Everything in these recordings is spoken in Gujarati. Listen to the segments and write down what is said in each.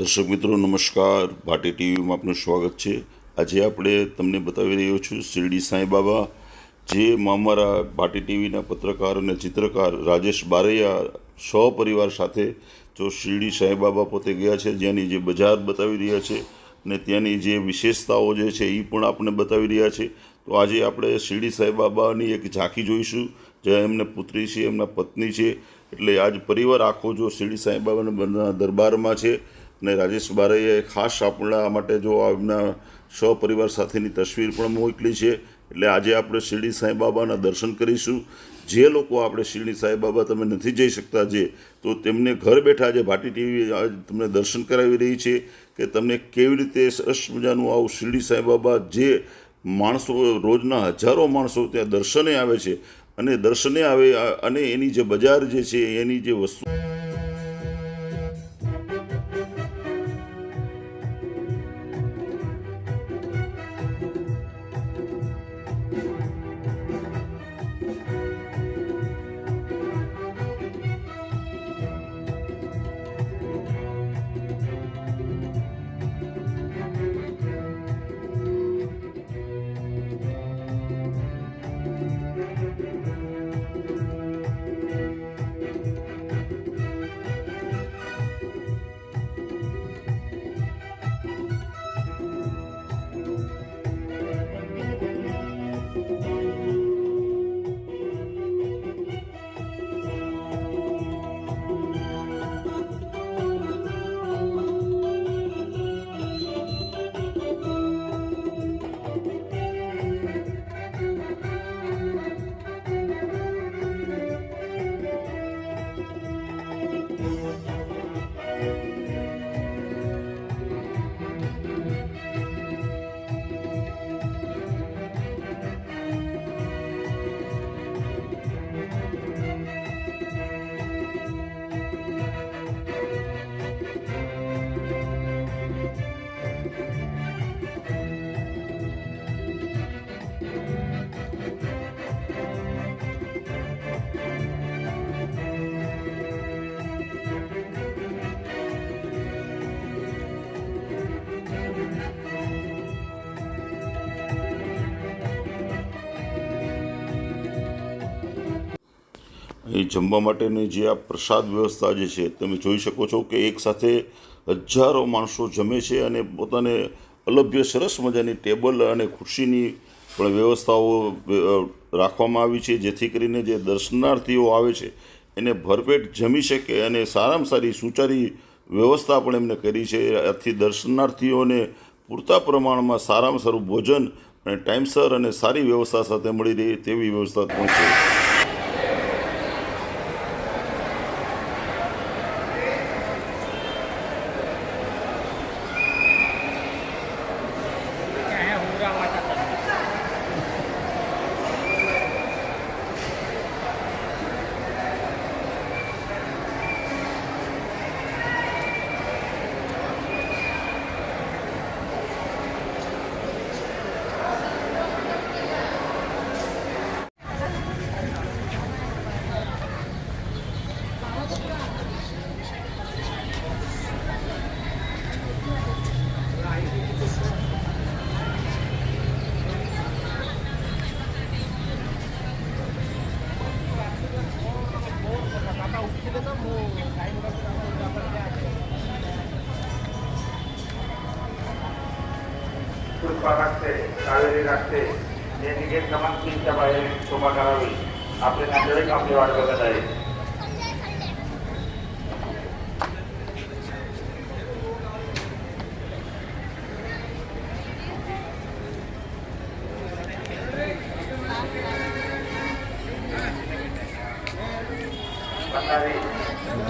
દર્શક મિત્રો નમસ્કાર, ભાટી ટીવીમાં આપનું સ્વાગત છે। આજે આપણે તમને બતાવી રહ્યો છું શિરડી સાંઈબાબા, જે અમારા ભાટી ટીવીના પત્રકાર અને ચિત્રકાર રાજેશ બારૈયા સહપરિવાર સાથે જો શિરડી સાંઈબાબા પોતે ગયા છે, જ્યાંની જે બજાર બતાવી રહ્યા છે અને ત્યાંની જે વિશેષતાઓ જે છે એ પણ આપણે બતાવી રહ્યા છે। તો આજે આપણે શિરડી સાંઈબાબાની એક ઝાંખી જોઈશું, જ્યાં એમને પુત્રી છે, એમના પત્ની છે, એટલે આજ પરિવાર આખો જો શિરડી સાંઈબાબાના દરબારમાં છે। અને રાજેશ બારૈયાએ ખાસ આપણા માટે જો એમના સહપરિવાર સાથેની તસવીર પણ મોકલી છે। એટલે આજે આપણે શિરડી સાંઈબાબાના દર્શન કરીશું। જે લોકો આપણે શિરડી સાંઈબાબા તમે નથી જઈ શકતા તો તેમને ઘર બેઠા જે ભાટી ટીવી તમને દર્શન કરાવી રહી છે કે તમને કેવી રીતે સરસ મજાનું આવું શિરડી સાંઈબાબા, જે માણસો રોજના હજારો માણસો ત્યાં દર્શને આવે છે અને દર્શને આવે અને એની જે બજાર જે છે, એની જે વસ્તુ અહીં જમવા માટેની જે આ પ્રસાદ વ્યવસ્થા જે છે, તમે જોઈ શકો છો કે એક સાથે હજારો માણસો જમે છે અને પોતાને અલભ્ય સરસ મજાની ટેબલ અને ખુરશીની પણ વ્યવસ્થાઓ રાખવામાં આવી છે, જેથી કરીને જે દર્શનાર્થીઓ આવે છે એને ભરપેટ જમી શકે અને સારામાં સારી સુચારી વ્યવસ્થા પણ એમને કરી છે। આથી દર્શનાર્થીઓને પૂરતા પ્રમાણમાં સારામાં સારું ભોજન અને ટાઈમસર અને સારી વ્યવસ્થા સાથે મળી રહે તેવી વ્યવસ્થા પણ છે। पुष्पा राखते, कावेरी राखते, यांनी एक समान तीनच्या बाहेर शोभा करावी। आपले नातेवाईक आपली वाट बघत आहे।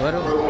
बरोबर